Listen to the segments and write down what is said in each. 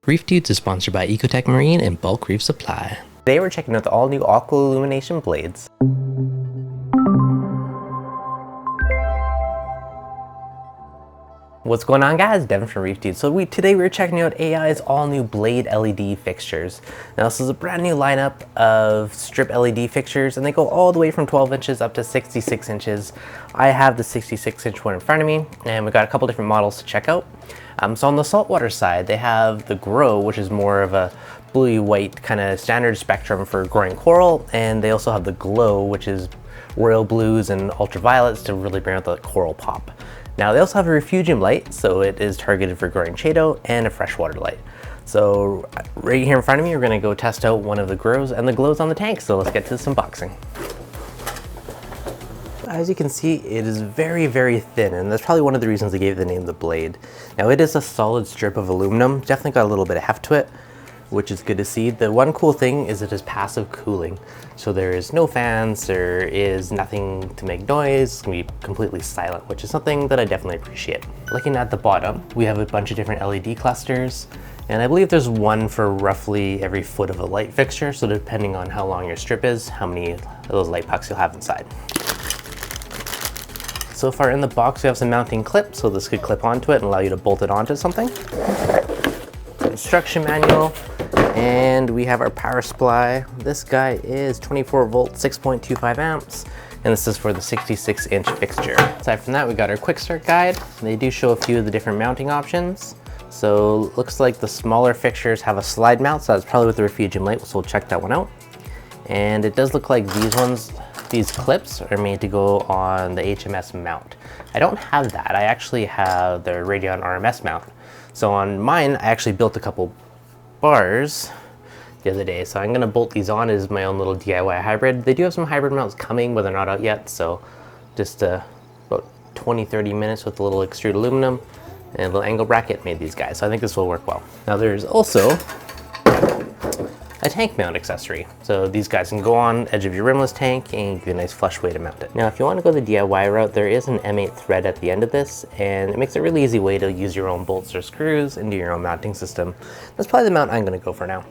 ReefDudes is sponsored by Ecotech Marine and Bulk Reef Supply. Today we're checking out the all-new AquaIllumination blades. What's going on, guys? Devin from ReefDudes. So today we're checking out AI's all-new Blade LED fixtures. Now this is a brand new lineup of strip LED fixtures, and they go all the way from 12 inches up to 66 inches. I have the 66-inch one in front of me, and we've got a couple different models to check out. So on the saltwater side, they have the Grow, which is more of a bluey-white kind of standard spectrum for growing coral, and they also have the Glow, which is royal blues and ultraviolets to really bring out the coral pop. Now they also have a Refugium light, so it is targeted for growing Chaeto, and a freshwater light. So right here in front of me, we're going to go test out one of the Grows and the Glows on the tank, so let's get to this unboxing. As you can see, it is very, very thin, and that's probably one of the reasons they gave the name the Blade. Now it is a solid strip of aluminum, definitely got a little bit of heft to it, which is good to see. The one cool thing is it is passive cooling. So there is no fans, there is nothing to make noise, it's gonna be completely silent, which is something that I definitely appreciate. Looking at the bottom, we have a bunch of different LED clusters, and I believe there's one for roughly every foot of a light fixture, so depending on how long your strip is, how many of those light pucks you'll have inside. So far in the box, we have some mounting clips, so this could clip onto it and allow you to bolt it onto something. Instruction manual, and we have our power supply. This guy is 24 volt, 6.25 amps, and this is for the 66-inch fixture. Aside from that, we got our quick start guide. They do show a few of the different mounting options. So looks like the smaller fixtures have a slide mount, so that's probably with the Refugium light, so we'll check that one out. And it does look like these clips are made to go on the HMS mount. I don't have that. I actually have the Radeon RMS mount. So on mine, I actually built a couple bars the other day. So I'm gonna bolt these on as my own little DIY hybrid. They do have some hybrid mounts coming, but they're not out yet. So just about 20-30 minutes with a little extruded aluminum and a little angle bracket made these guys. So I think this will work well. Now there's also a tank mount accessory. So these guys can go on edge of your rimless tank and give you a nice flush way to mount it. Now, if you want to go the DIY route, there is an M8 thread at the end of this, and it makes it a really easy way to use your own bolts or screws and do your own mounting system. That's probably the mount I'm going to go for now.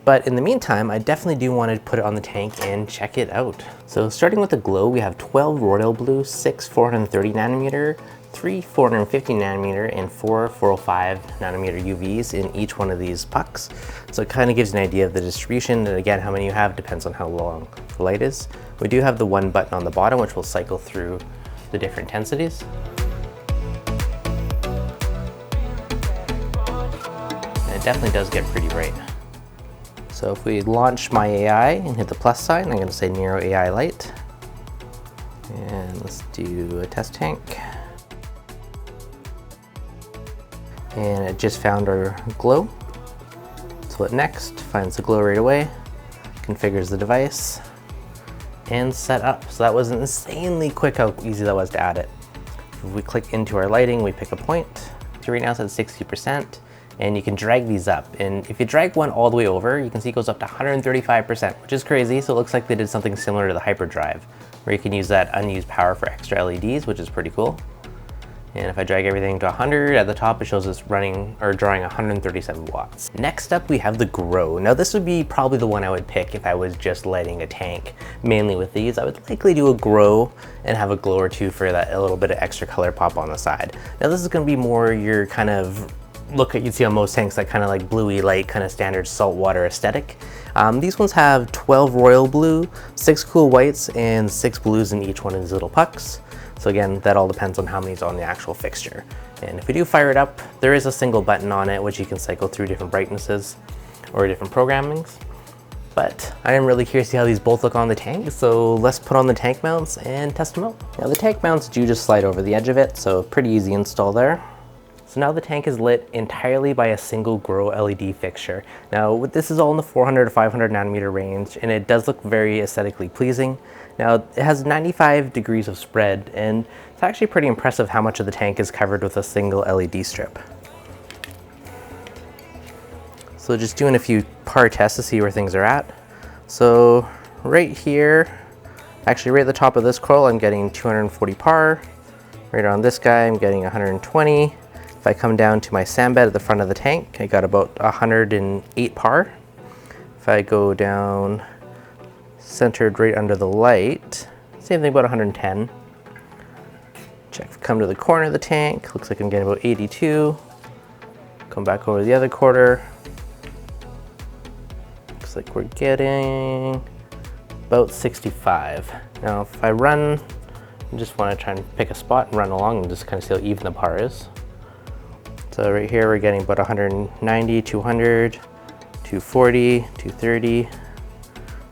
But in the meantime, I definitely do want to put it on the tank and check it out. So starting with the Glow, we have 12 royal blue, 6 430 nanometer, 3 450 nanometer, and 4 405 nanometer UVs in each one of these pucks. So it kind of gives you an idea of the distribution, and again, how many you have depends on how long the light is. We do have the one button on the bottom, which will cycle through the different intensities. And it definitely does get pretty bright. So if we launch my AI and hit the plus sign, I'm going to say Nero AI Light. And let's do a test tank. And it just found our Glow. So it next finds the Glow right away, configures the device, and set up. So that was insanely quick how easy that was to add it. If we click into our lighting, we pick a point. So right now it's at 60%, and you can drag these up. And if you drag one all the way over, you can see it goes up to 135%, which is crazy. So it looks like they did something similar to the hyperdrive, where you can use that unused power for extra LEDs, which is pretty cool. And if I drag everything to 100, at the top it shows us running or drawing 137 watts. Next up, we have the Grow. Now this would be probably the one I would pick if I was just lighting a tank. Mainly with these, I would likely do a Grow and have a Glow or two for that a little bit of extra color pop on the side. Now this is gonna be more your kind of look you'd see on most tanks, that kind of like bluey light, kind of standard saltwater aesthetic. These ones have 12 royal blue, 6 cool whites, and 6 blues in each one of these little pucks. So again, that all depends on how many's on the actual fixture. And if we do fire it up, there is a single button on it which you can cycle through different brightnesses or different programmings. But I am really curious to see how these both look on the tank, so let's put on the tank mounts and test them out. Now the tank mounts do just slide over the edge of it, so pretty easy install there. So now the tank is lit entirely by a single Grow LED fixture. Now this is all in the 400 to 500 nanometer range, and it does look very aesthetically pleasing. Now it has 95 degrees of spread, and it's actually pretty impressive how much of the tank is covered with a single LED strip. So just doing a few par tests to see where things are at. So right here, actually right at the top of this coil, I'm getting 240 par. Right on this guy, I'm getting 120. If I come down to my sand bed at the front of the tank, I got about 108 par. If I go down centered right under the light, same thing, about 110. Come to the corner of the tank, looks like I'm getting about 82. Come back over the other quarter. Looks like we're getting about 65. Now if I run, I just want to try and pick a spot and run along and just kind of see how even the par is. So right here we're getting about 190, 200, 240, 230,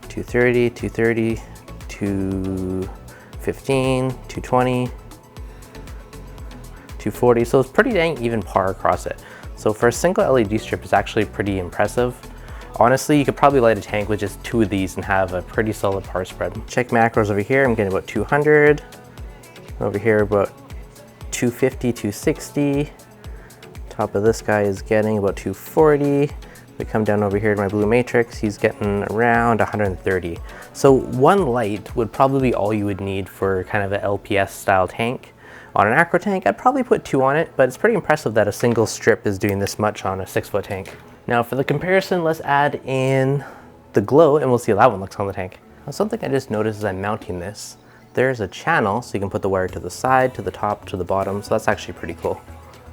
230, 230, 215, 220, 240. So it's pretty dang even par across it. So for a single LED strip, it's actually pretty impressive. Honestly, you could probably light a tank with just 2 of these and have a pretty solid par spread. Check macros over here. I'm getting about 200. Over here about 250, 260. Top of this guy is getting about 240. We come down over here to my blue matrix, he's getting around 130. So one light would probably be all you would need for kind of an LPS style tank. On an aqua tank, I'd probably put 2 on it, but it's pretty impressive that a single strip is doing this much on a 6-foot tank. Now for the comparison, let's add in the glow and we'll see how that one looks on the tank. Now, something I just noticed as I'm mounting this, there's a channel so you can put the wire to the side, to the top, to the bottom. So that's actually pretty cool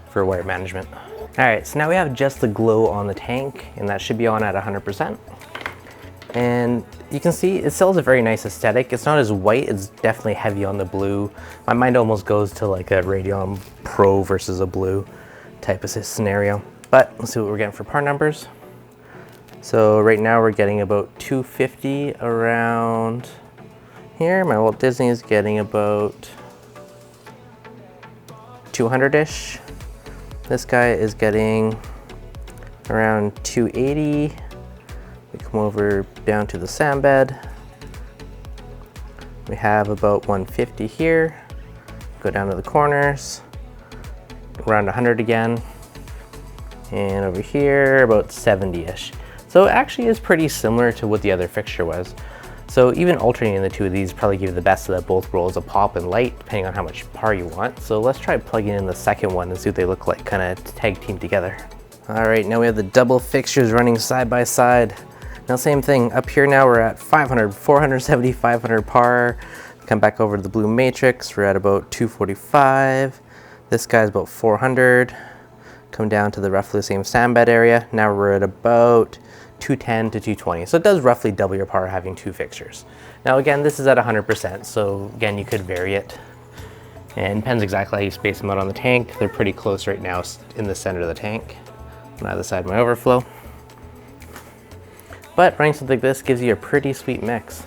for wire management. All right, so now we have just the glow on the tank and that should be on at 100%. And you can see it still has a very nice aesthetic. It's not as white, it's definitely heavy on the blue. My mind almost goes to like a Radeon Pro versus a blue type of scenario. But let's see what we're getting for par numbers. So right now we're getting about 250 around here. My Walt Disney is getting about 200-ish. This guy is getting around 280. We come over down to the sand bed. We have about 150 here. Go down to the corners, around 100 again. And over here, about 70-ish. So it actually is pretty similar to what the other fixture was. So even alternating the 2 of these probably give you the best of both worlds of pop and light, depending on how much par you want. So let's try plugging in the second one and see what they look like, kind of tag team together. All right, now we have the double fixtures running side by side. Now same thing, up here now we're at 500, 470, 500 par. Come back over to the blue matrix, we're at about 245. This guy's about 400. Come down to the roughly the same sand bed area. Now we're at about 210 to 220. So it does roughly double your par having 2 fixtures. Now again, this is at 100%. So again, you could vary it. And it depends exactly how you space them out on the tank. They're pretty close right now in the center of the tank on either side of my overflow. But running something like this gives you a pretty sweet mix.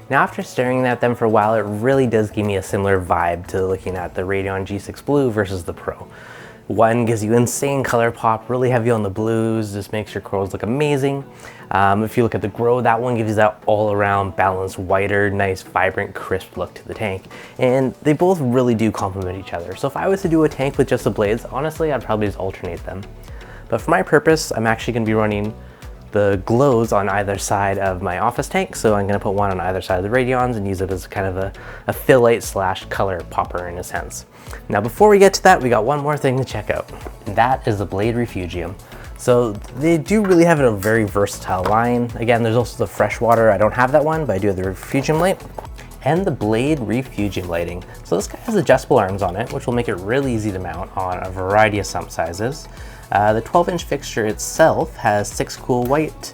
Now after staring at them for a while, it really does give me a similar vibe to looking at the Radeon G6 Blue versus the Pro. One gives you insane color pop, really heavy on the blues, just makes your corals look amazing. If you look at the Grow, that one gives you that all around balanced, whiter, nice, vibrant, crisp look to the tank. And they both really do complement each other. So if I was to do a tank with just the blades, honestly, I'd probably just alternate them. But for my purpose, I'm actually gonna be running the glows on either side of my office tank. So I'm gonna put one on either side of the Radeons and use it as kind of a fill light slash color popper in a sense. Now before we get to that, we got one more thing to check out. And that is the Blade Refugium. So they do really have a very versatile line. Again, there's also the freshwater. I don't have that one, but I do have the Refugium light. And the Blade Refugium lighting. So this guy has adjustable arms on it, which will make it really easy to mount on a variety of sump sizes. The 12-inch fixture itself has 6 cool white.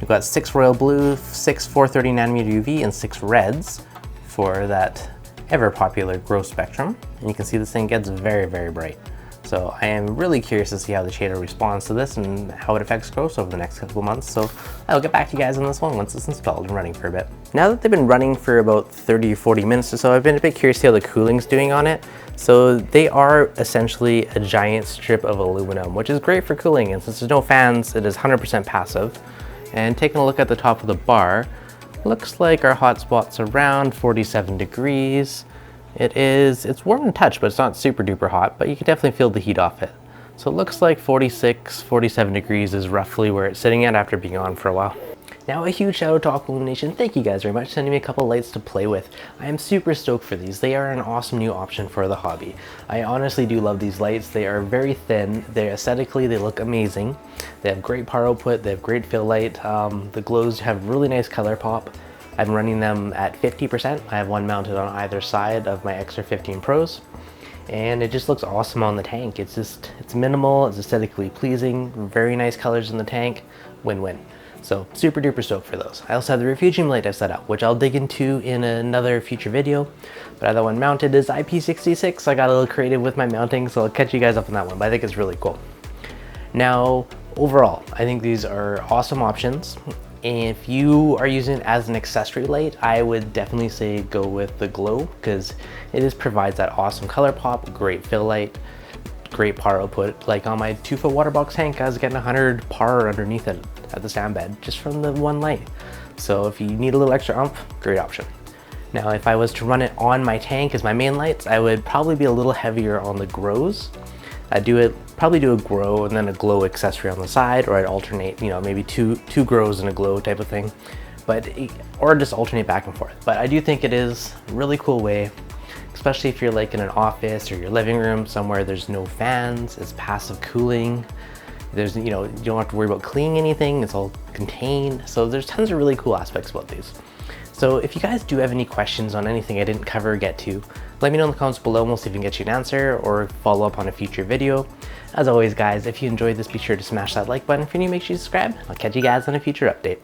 We've got 6 royal blue, 6 430 nanometer UV, and 6 reds for that ever popular grow spectrum. And you can see this thing gets very, very bright. So I am really curious to see how the shader responds to this and how it affects growth over the next couple of months. So I'll get back to you guys on this one once it's installed and running for a bit. Now that they've been running for about 30 or 40 minutes or so, I've been a bit curious to see how the cooling's doing on it. So they are essentially a giant strip of aluminum, which is great for cooling. And since there's no fans, it is 100% passive. And taking a look at the top of the bar, looks like our hot spot's around 47 degrees. It's warm to touch, but it's not super duper hot, but you can definitely feel the heat off it. So it looks like 46, 47 degrees is roughly where it's sitting at after being on for a while. Now a huge shout out to AquaIllumination. Thank you guys very much for sending me a couple lights to play with. I am super stoked for these. They are an awesome new option for the hobby. I honestly do love these lights. They are very thin. They aesthetically, they look amazing. They have great power output. They have great fill light. The glows have really nice color pop. I'm running them at 50%. I have one mounted on either side of my XR15 Pros. And it just looks awesome on the tank. It's minimal, it's aesthetically pleasing, very nice colors in the tank, win-win. So super duper stoked for those. I also have the Refugium light I've set up, which I'll dig into in another future video. But other one mounted is IP66. I got a little creative with my mounting, so I'll catch you guys up on that one, but I think it's really cool. Now, overall, I think these are awesome options. If you are using it as an accessory light, I would definitely say go with the glow, because it just provides that awesome color pop, great fill light, great power output. Like on my 2-foot water box tank, I was getting 100 par underneath it at the stand bed just from the one light. So if you need a little extra oomph, great option. Now, if I was to run it on my tank as my main lights, I would probably be a little heavier on the grows. I'd probably do a grow and then a glow accessory on the side, or I'd alternate, you know, maybe two grows and a glow type of thing, or just alternate back and forth. But I do think it is a really cool way, especially if you're like in an office or your living room somewhere there's no fans, it's passive cooling. There's, you know, you don't have to worry about cleaning anything, it's all contained. So there's tons of really cool aspects about these. So if you guys do have any questions on anything I didn't cover or get to, let me know in the comments below and we'll see if we can get you an answer or follow up on a future video. As always guys, if you enjoyed this, be sure to smash that like button. If you're new, make sure you subscribe. I'll catch you guys on a future update.